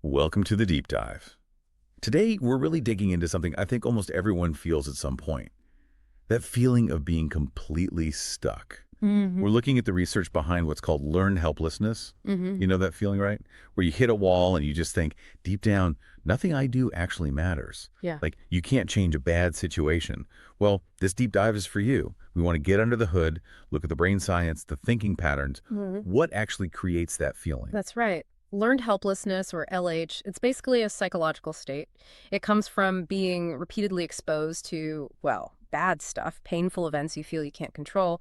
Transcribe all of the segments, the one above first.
Welcome to the deep dive. Today, we're really digging into something I think almost everyone feels at some point. That feeling of being completely stuck. hmm We're looking at the research behind what's called learned helplessness. hmm You know that feeling, right? Where you hit a wall and you just think, deep down, nothing I do actually matters. Yeah. Like, you can't change a bad situation. Well, this deep dive is for you. We want to get under the hood, look at the brain science, the thinking patterns. hmm What actually creates that feeling? That's right. Learned helplessness, or LH, it's basically a psychological state. It comes from being repeatedly exposed to, well, bad stuff, painful events you feel you can't control.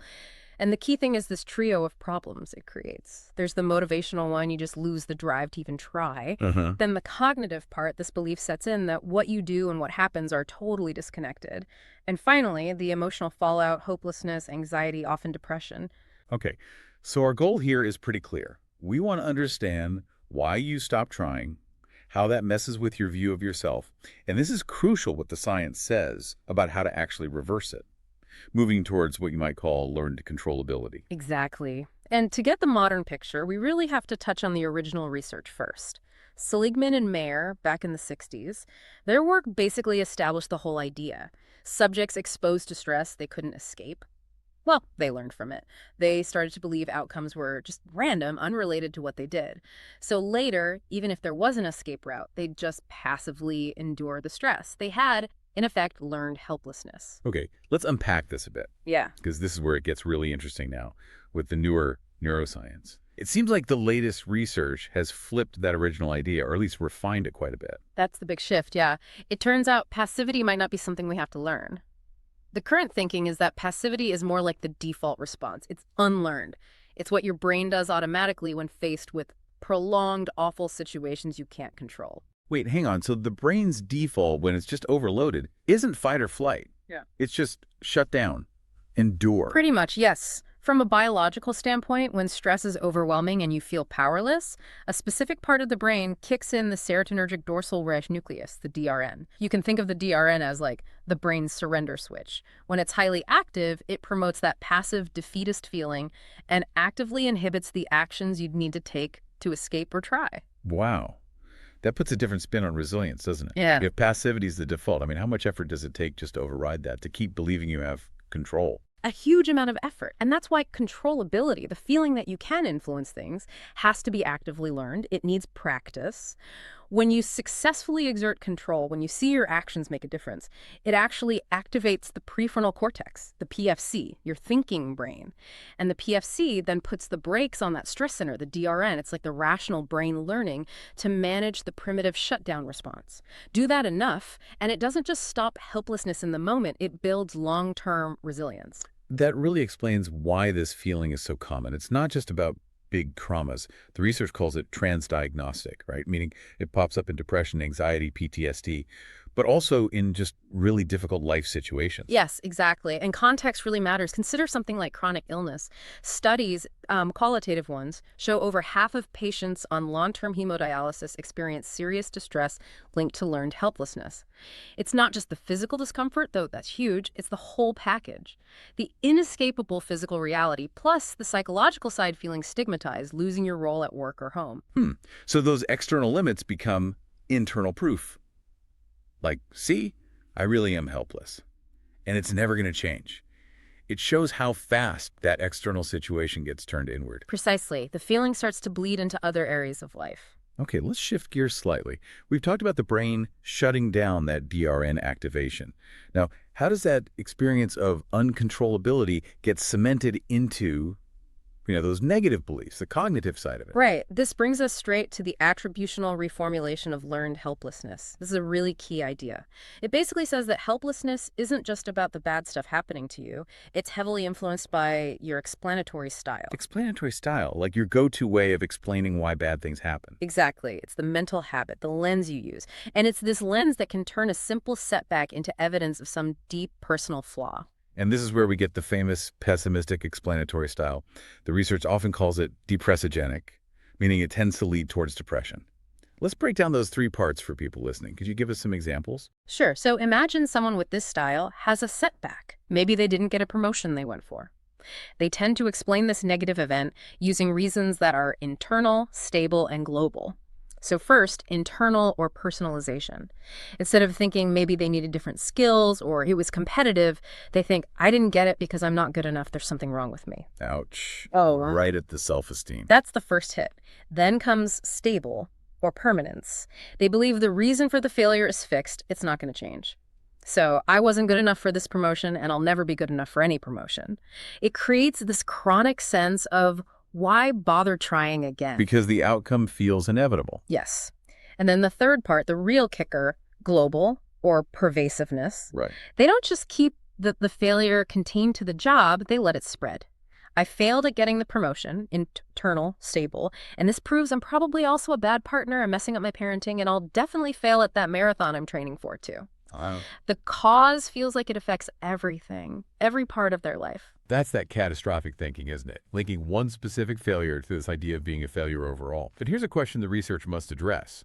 And the key thing is this trio of problems it creates. There's the motivational one, you just lose the drive to even try. Uh-huh. Then the cognitive part, this belief sets in that what you do and what happens are totally disconnected. And finally, the emotional fallout, hopelessness, anxiety, often depression. Okay, so our goal here is pretty clear. We want to understand why you stop trying, how that messes with your view of yourself, and this is crucial what the science says about how to actually reverse it, moving towards what you might call learned controllability. Exactly. And to get the modern picture, we really have to touch on the original research first. Seligman and Mayer, back in the 60s, their work basically established the whole idea. Subjects exposed to stress they couldn't escape. Well, they learned from it. They started to believe outcomes were just random, unrelated to what they did. So later, even if there was an escape route, they'd just passively endure the stress. They had, in effect, learned helplessness. Okay, let's unpack this a bit, Yeah. because this is where it gets really interesting now with the newer neuroscience. It seems like the latest research has flipped that original idea, or at least refined it quite a bit. That's the big shift, yeah. It turns out passivity might not be something we have to learn. The current thinking is that passivity is more like the default response. It's unlearned. It's what your brain does automatically when faced with prolonged, awful situations you can't control. Wait, hang on. So the brain's default, when it's just overloaded, isn't fight or flight. Yeah. It's just shut down, endure. Pretty much, yes. From a biological standpoint, when stress is overwhelming and you feel powerless, a specific part of the brain kicks in the serotonergic dorsal Reich nucleus, the DRN. You can think of the DRN as like the brain's surrender switch. When it's highly active, it promotes that passive defeatist feeling and actively inhibits the actions you'd need to take to escape or try. Wow. That puts a different spin on resilience, doesn't it? Yeah. If passivity is the default, I mean, how much effort does it take just to override that, to keep believing you have control? A huge amount of effort. And that's why controllability, the feeling that you can influence things, has to be actively learned. It needs practice. When you successfully exert control, when you see your actions make a difference, it actually activates the prefrontal cortex, the PFC, your thinking brain. And the PFC then puts the brakes on that stress center, the DRN. It's like the rational brain learning to manage the primitive shutdown response. Do that enough, and it doesn't just stop helplessness in the moment, it builds long-term resilience. That really explains why this feeling is so common. It's not just about big traumas. The research calls it transdiagnostic, right? Meaning it pops up in depression, anxiety, PTSD, but also in just really difficult life situations. Yes, exactly. And context really matters. Consider something like chronic illness. Studies, qualitative ones, show over half of patients on long-term hemodialysis experience serious distress linked to learned helplessness. It's not just the physical discomfort, though that's huge, it's the whole package. The inescapable physical reality, plus the psychological side feeling stigmatized, losing your role at work or home. So those external limits become internal proof. Like, see, I really am helpless. And it's never going to change. It shows how fast that external situation gets turned inward. Precisely. The feeling starts to bleed into other areas of life. Okay, let's shift gears slightly. We've talked about the brain shutting down that DRN activation. Now, how does that experience of uncontrollability get cemented into, those negative beliefs, the cognitive side of it? Right. This brings us straight to the attributional reformulation of learned helplessness. This is a really key idea. It basically says that helplessness isn't just about the bad stuff happening to you. It's heavily influenced by your explanatory style. Explanatory style, like your go-to way of explaining why bad things happen. Exactly. It's the mental habit, the lens you use. And it's this lens that can turn a simple setback into evidence of some deep personal flaw. And this is where we get the famous pessimistic explanatory style. The research often calls it depressogenic, meaning it tends to lead towards depression. Let's break down those three parts for people listening. Could you give us some examples? Sure. So imagine someone with this style has a setback. Maybe they didn't get a promotion they went for. They tend to explain this negative event using reasons that are internal, stable, and global. So first, internal or personalization. Instead of thinking maybe they needed different skills or it was competitive, they think, I didn't get it because I'm not good enough. There's something wrong with me. Ouch. Oh, Right at the self-esteem. that's the first hit. Then comes stable or permanence. They believe the reason for the failure is fixed. It's not going to change. So I wasn't good enough for this promotion and I'll never be good enough for any promotion. It creates this chronic sense of why bother trying again? Because the outcome feels inevitable. Yes. And then the third part, the real kicker, global or pervasiveness. Right. They don't just keep the failure contained to the job, they let it spread. I failed at getting the promotion, internal, stable, and this proves I'm probably also a bad partner. I'm messing up my parenting, and I'll definitely fail at that marathon I'm training for, too. Wow. The cause feels like it affects everything, every part of their life. That's that catastrophic thinking, isn't it? Linking one specific failure to this idea of being a failure overall. But here's a question the research must address.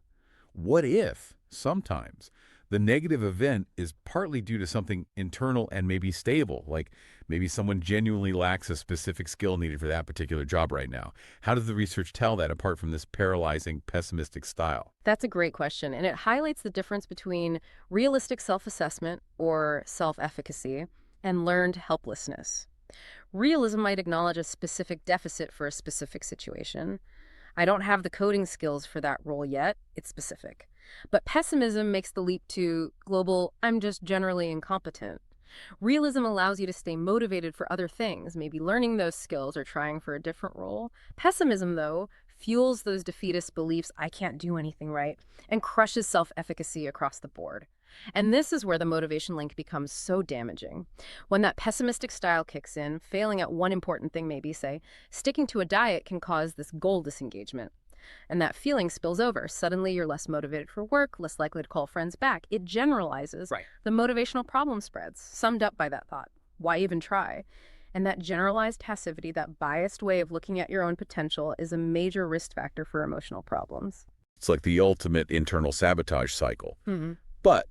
What if, sometimes, the negative event is partly due to something internal and maybe stable, like maybe someone genuinely lacks a specific skill needed for that particular job right now? How does the research tell that apart from this paralyzing, pessimistic style? That's a great question, and it highlights the difference between realistic self-assessment or self-efficacy and learned helplessness. Realism might acknowledge a specific deficit for a specific situation. I don't have the coding skills for that role yet. It's specific. But pessimism makes the leap to global, I'm just generally incompetent. Realism allows you to stay motivated for other things, maybe learning those skills or trying for a different role. Pessimism, though, fuels those defeatist beliefs, I can't do anything right, and crushes self-efficacy across the board. And this is where the motivation link becomes so damaging. When that pessimistic style kicks in, failing at one important thing, maybe, say, sticking to a diet can cause this goal disengagement. And that feeling spills over. Suddenly you're less motivated for work, less likely to call friends back. It generalizes. Right. The motivational problem spreads, summed up by that thought. Why even try? And that generalized passivity, that biased way of looking at your own potential, is a major risk factor for emotional problems. It's like the ultimate internal sabotage cycle. Mm-hmm. But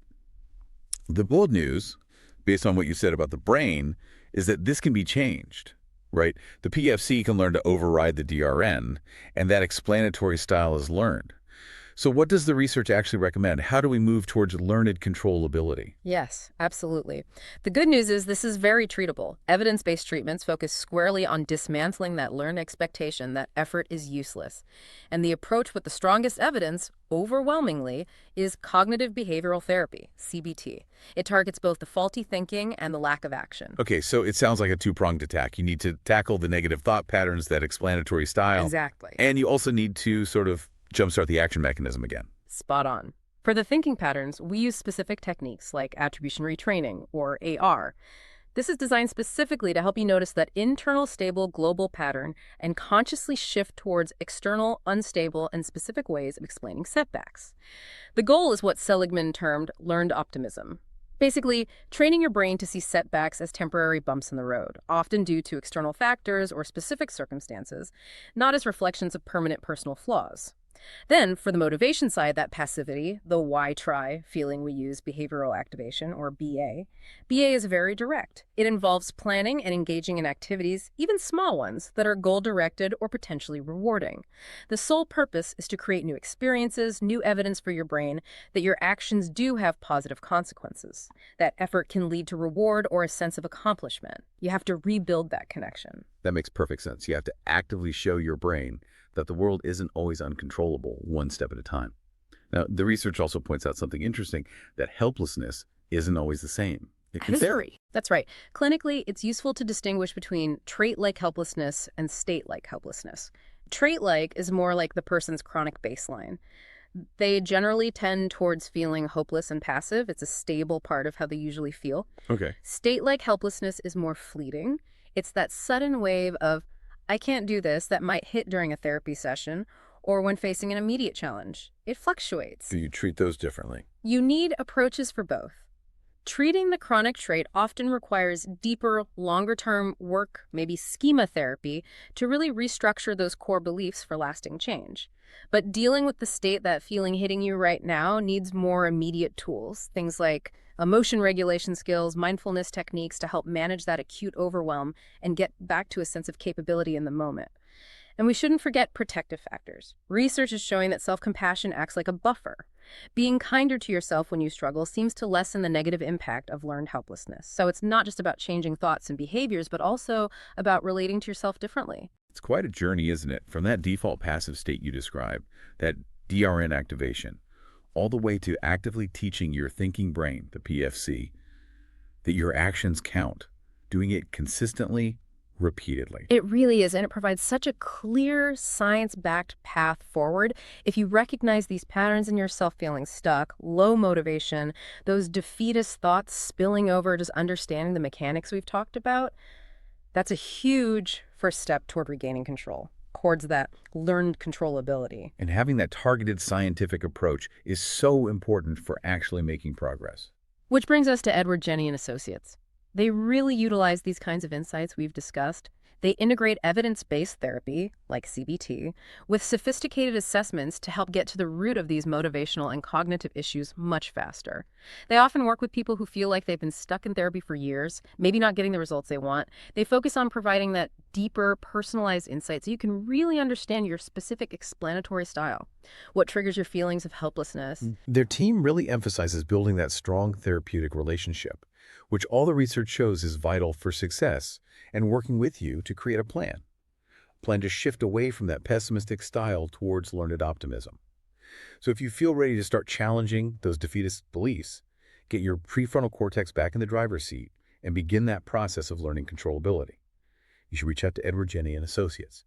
the good news, based on what you said about the brain, is that this can be changed, right? The PFC can learn to override the DRN, and that explanatory style is learned. So what does the research actually recommend? How do we move towards learned controllability? Yes, absolutely. The good news is this is very treatable. Evidence-based treatments focus squarely on dismantling that learned expectation that effort is useless. And the approach with the strongest evidence, overwhelmingly, is cognitive behavioral therapy, CBT. It targets both the faulty thinking and the lack of action. Okay, so it sounds like a two-pronged attack. You need to tackle the negative thought patterns, that explanatory style. Exactly. And you also need to sort of jumpstart the action mechanism again. Spot on. For the thinking patterns, we use specific techniques like attribution retraining, or AR. This is designed specifically to help you notice that internal stable global pattern and consciously shift towards external unstable and specific ways of explaining setbacks. The goal is what Seligman termed learned optimism. Basically, training your brain to see setbacks as temporary bumps in the road, often due to external factors or specific circumstances, not as reflections of permanent personal flaws. Then, for the motivation side, that passivity, the why try feeling, we use behavioral activation, or BA. BA is very direct. It involves planning and engaging in activities, even small ones, that are goal-directed or potentially rewarding. The sole purpose is to create new experiences, new evidence for your brain that your actions do have positive consequences. That effort can lead to reward or a sense of accomplishment. You have to rebuild that connection. That makes perfect sense. You have to actively show your brain that the world isn't always uncontrollable, one step at a time. Now, the research also points out something interesting, that helplessness isn't always the same. It can vary. That's right. Clinically, it's useful to distinguish between trait-like helplessness and state-like helplessness. Trait-like is more like the person's chronic baseline. They generally tend towards feeling hopeless and passive. It's a stable part of how they usually feel. Okay. State-like helplessness is more fleeting. It's that sudden wave of, I can't do this, that might hit during a therapy session or when facing an immediate challenge. It fluctuates. Do you treat those differently? You need approaches for both. Treating the chronic trait often requires deeper, longer-term work, maybe schema therapy, to really restructure those core beliefs for lasting change. But dealing with the state, that feeling hitting you right now, needs more immediate tools, things like emotion regulation skills, mindfulness techniques to help manage that acute overwhelm and get back to a sense of capability in the moment. And we shouldn't forget protective factors. Research is showing that self-compassion acts like a buffer. Being kinder to yourself when you struggle seems to lessen the negative impact of learned helplessness. So it's not just about changing thoughts and behaviors, but also about relating to yourself differently. It's quite a journey, isn't it? From that default passive state you described, that DRN activation, all the way to actively teaching your thinking brain, the PFC, that your actions count, doing it consistently, repeatedly. It really is, and it provides such a clear, science-backed path forward. If you recognize these patterns in yourself feeling stuck, low motivation, those defeatist thoughts spilling over, just understanding the mechanics we've talked about, that's a huge first step toward regaining control, towards that learned controllability. And having that targeted scientific approach is so important for actually making progress. Which brings us to Edward Jenny and Associates. They really utilize these kinds of insights we've discussed. They integrate evidence-based therapy, like CBT, with sophisticated assessments to help get to the root of these motivational and cognitive issues much faster. They often work with people who feel like they've been stuck in therapy for years, maybe not getting the results they want. They focus on providing that deeper, personalized insight so you can really understand your specific explanatory style, what triggers your feelings of helplessness. Their team really emphasizes building that strong therapeutic relationship, which all the research shows is vital for success, and working with you to create a plan to shift away from that pessimistic style towards learned optimism. So if you feel ready to start challenging those defeatist beliefs, get your prefrontal cortex back in the driver's seat and begin that process of learning controllability, you should reach out to Edward Jenny and Associates.